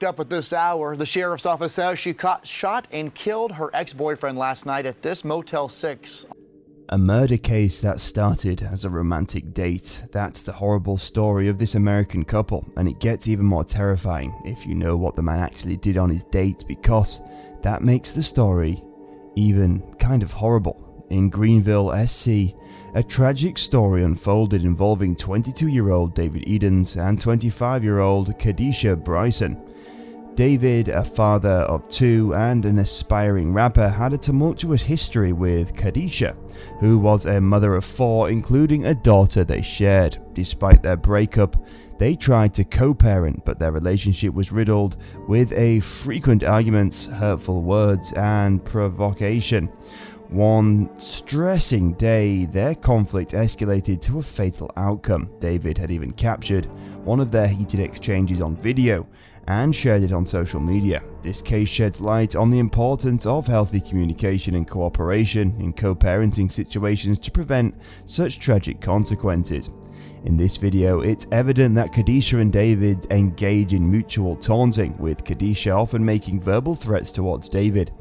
locked up at this hour. The sheriff's office says she shot and killed her ex-boyfriend last night at this Motel 6. A murder case that started as a romantic date. That's the horrible story of this American couple, and it gets even more terrifying if you know what the man actually did on his date, because that makes the story even kind of horrible. In Greenville, SC, a tragic story unfolded involving 22-year-old David Edens and 25-year-old Kodesha Bryson. David, a father of two and an aspiring rapper, had a tumultuous history with Kodesha, who was a mother of four, including a daughter they shared. Despite their breakup, they tried to co-parent, but their relationship was riddled with frequent arguments, hurtful words, and provocation. One stressing day, their conflict escalated to a fatal outcome. David had even captured one of their heated exchanges on video and shared it on social media. This case sheds light on the importance of healthy communication and cooperation in co-parenting situations to prevent such tragic consequences. In this video, it's evident that Kodesha and David engage in mutual taunting, with Kodesha often making verbal threats towards David.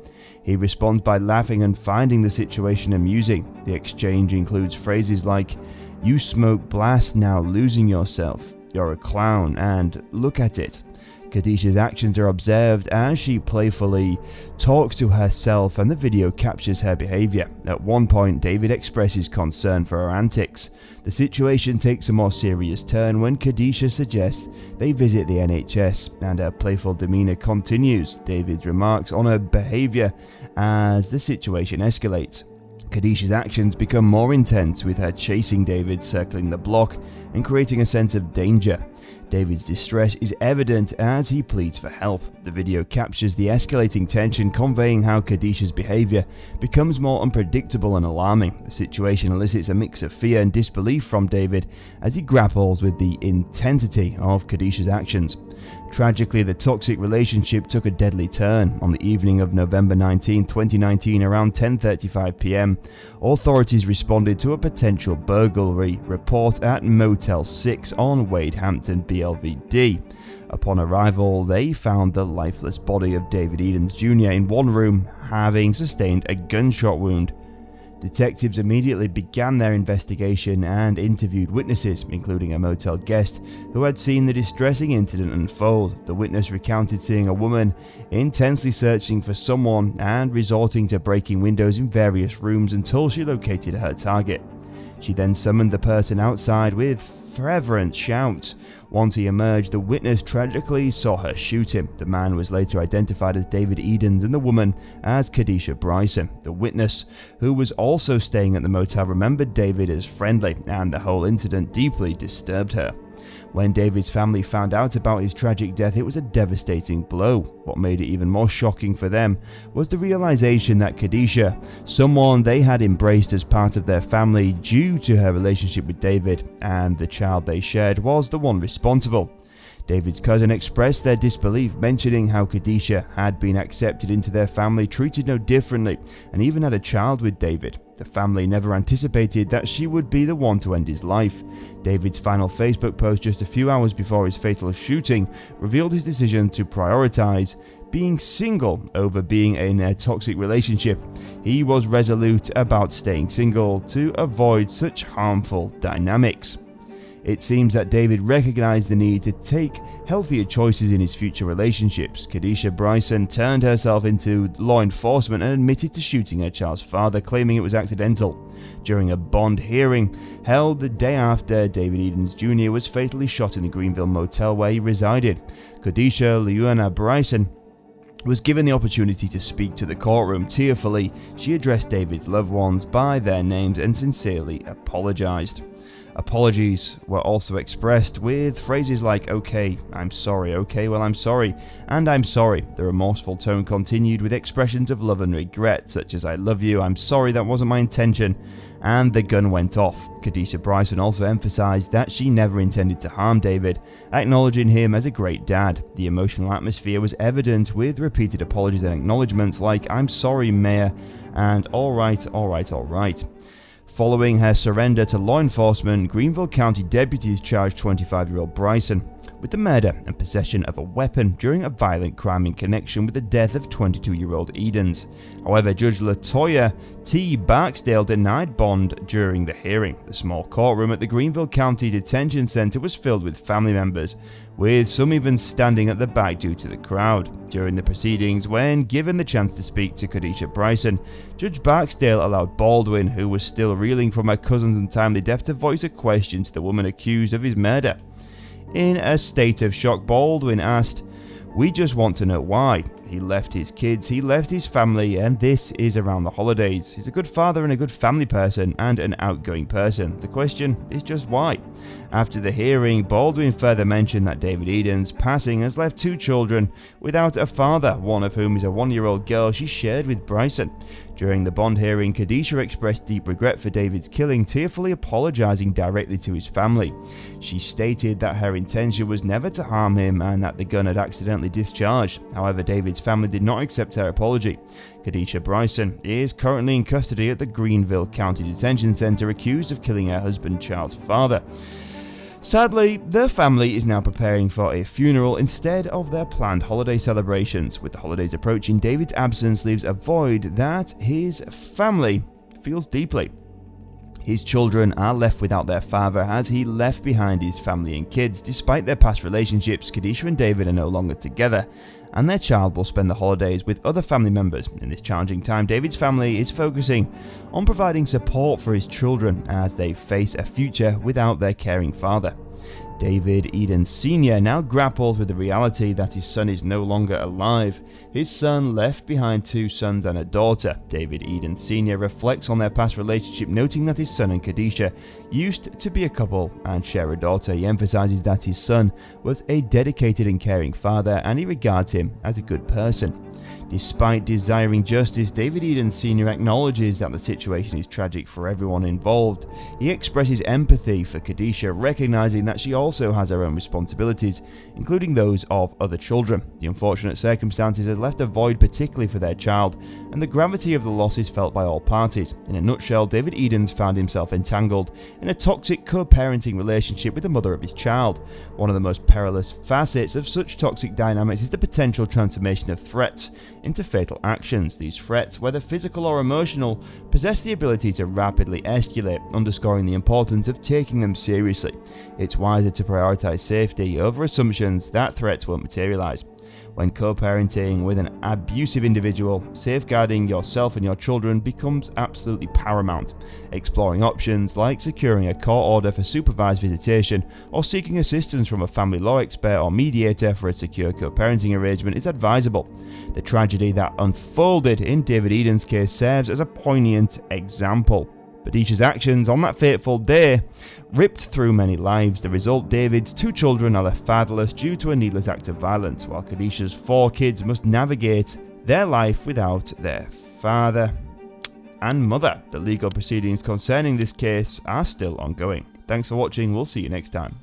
He responds by laughing and finding the situation amusing. The exchange includes phrases like, "You smoke blast now, losing yourself," "You're a clown," and "Look at it." Kodesha's actions are observed as she playfully talks to herself, and the video captures her behavior. At one point, David expresses concern for her antics. The situation takes a more serious turn when Kodesha suggests they visit the NHS, and her playful demeanor continues. David remarks on her behavior as the situation escalates. Kodesha's actions become more intense, with her chasing David, circling the block, and creating a sense of danger. David's distress is evident as he pleads for help. The video captures the escalating tension, conveying how Kodesha's behavior becomes more unpredictable and alarming. The situation elicits a mix of fear and disbelief from David as he grapples with the intensity of Kodesha's actions. Tragically, the toxic relationship took a deadly turn. On the evening of November 19, 2019, around 10:35 p.m, authorities responded to a potential burglary report at Motel 6 on Wade Hampton, BLVD. Upon arrival, they found the lifeless body of David Edens Jr. in one room, having sustained a gunshot wound. Detectives immediately began their investigation and interviewed witnesses, including a motel guest who had seen the distressing incident unfold. The witness recounted seeing a woman intensely searching for someone and resorting to breaking windows in various rooms until she located her target. She then summoned the person outside with fervent shouts. Once he emerged, the witness tragically saw her shoot him. The man was later identified as David Edens and the woman as Kodesha Bryson. The witness, who was also staying at the motel, remembered David as friendly, and the whole incident deeply disturbed her. When David's family found out about his tragic death, it was a devastating blow. What made it even more shocking for them was the realization that Kodesha, someone they had embraced as part of their family due to her relationship with David and the child they shared, was the one responsible. David's cousin expressed their disbelief, mentioning how Kodesha had been accepted into their family, treated no differently, and even had a child with David. The family never anticipated that she would be the one to end his life. David's final Facebook post just a few hours before his fatal shooting revealed his decision to prioritize being single over being in a toxic relationship. He was resolute about staying single to avoid such harmful dynamics. It seems that David recognized the need to take healthier choices in his future relationships. Kodesha Bryson turned herself into law enforcement and admitted to shooting her child's father, claiming it was accidental. During a bond hearing held the day after David Edens Jr. was fatally shot in the Greenville motel where he resided, Kodesha Lyuna Bryson was given the opportunity to speak to the courtroom. Tearfully, she addressed David's loved ones by their names and sincerely apologized. Apologies were also expressed with phrases like, "Okay, I'm sorry, okay, well I'm sorry, and I'm sorry." The remorseful tone continued with expressions of love and regret, such as, "I love you, I'm sorry, that wasn't my intention," and the gun went off. Kodesha Bryson also emphasized that she never intended to harm David, acknowledging him as a great dad. The emotional atmosphere was evident with repeated apologies and acknowledgements like, "I'm sorry, Mayor," and "All right, all right, all right." Following her surrender to law enforcement, Greenville County deputies charged 25-year-old Bryson with the murder and possession of a weapon during a violent crime in connection with the death of 22-year-old Edens. However, Judge Latoya T. Barksdale denied bond during the hearing. The small courtroom at the Greenville County Detention Center was filled with family members, with some even standing at the back due to the crowd. During the proceedings, when given the chance to speak to Kodesha Bryson, Judge Barksdale allowed Baldwin, who was still reeling from her cousin's untimely death, to voice a question to the woman accused of his murder. In a state of shock, Baldwin asked, "We just want to know why. He left his kids, he left his family, and this is around the holidays. He's a good father and a good family person and an outgoing person. The question is just why." After the hearing, Baldwin further mentioned that David Eden's passing has left two children without a father, one of whom is a 1-year-old girl she shared with Bryson. During the bond hearing, Kodesha expressed deep regret for David's killing, tearfully apologizing directly to his family. She stated that her intention was never to harm him and that the gun had accidentally discharged. However, David's family did not accept her apology. Kodesha Bryson is currently in custody at the Greenville County Detention Center, accused of killing her husband Charles' father. Sadly, their family is now preparing for a funeral instead of their planned holiday celebrations. With the holidays approaching, David's absence leaves a void that his family feels deeply. His children are left without their father as he left behind his family and kids. Despite their past relationships, Kodesha and David are no longer together, and their child will spend the holidays with other family members. In this challenging time, David's family is focusing on providing support for his children as they face a future without their caring father. David Eden Sr. now grapples with the reality that his son is no longer alive. His son left behind 2 sons and a daughter. David Eden Sr. reflects on their past relationship, noting that his son and Kodesha used to be a couple and share a daughter. He emphasizes that his son was a dedicated and caring father, and he regards him as a good person. Despite desiring justice, David Eden Sr. acknowledges that the situation is tragic for everyone involved. He expresses empathy for Kodesha, recognizing that she also has her own responsibilities, including those of other children. The unfortunate circumstances has left a void, particularly for their child, and the gravity of the loss is felt by all parties. In a nutshell, David Eden's found himself entangled in a toxic co-parenting relationship with the mother of his child. One of the most perilous facets of such toxic dynamics is the potential transformation of threats into fatal actions. These threats, whether physical or emotional, possess the ability to rapidly escalate, underscoring the importance of taking them seriously. It's wiser to prioritize safety over assumptions that threats won't materialize. When co-parenting with an abusive individual, safeguarding yourself and your children becomes absolutely paramount. Exploring options like securing a court order for supervised visitation or seeking assistance from a family law expert or mediator for a secure co-parenting arrangement is advisable. The tragedy that unfolded in David Eden's case serves as a poignant example. Kodesha's actions on that fateful day ripped through many lives. The result, David's 2 children are left fatherless due to a needless act of violence, while Kodesha's 4 kids must navigate their life without their father and mother. The legal proceedings concerning this case are still ongoing. Thanks for watching, we'll see you next time.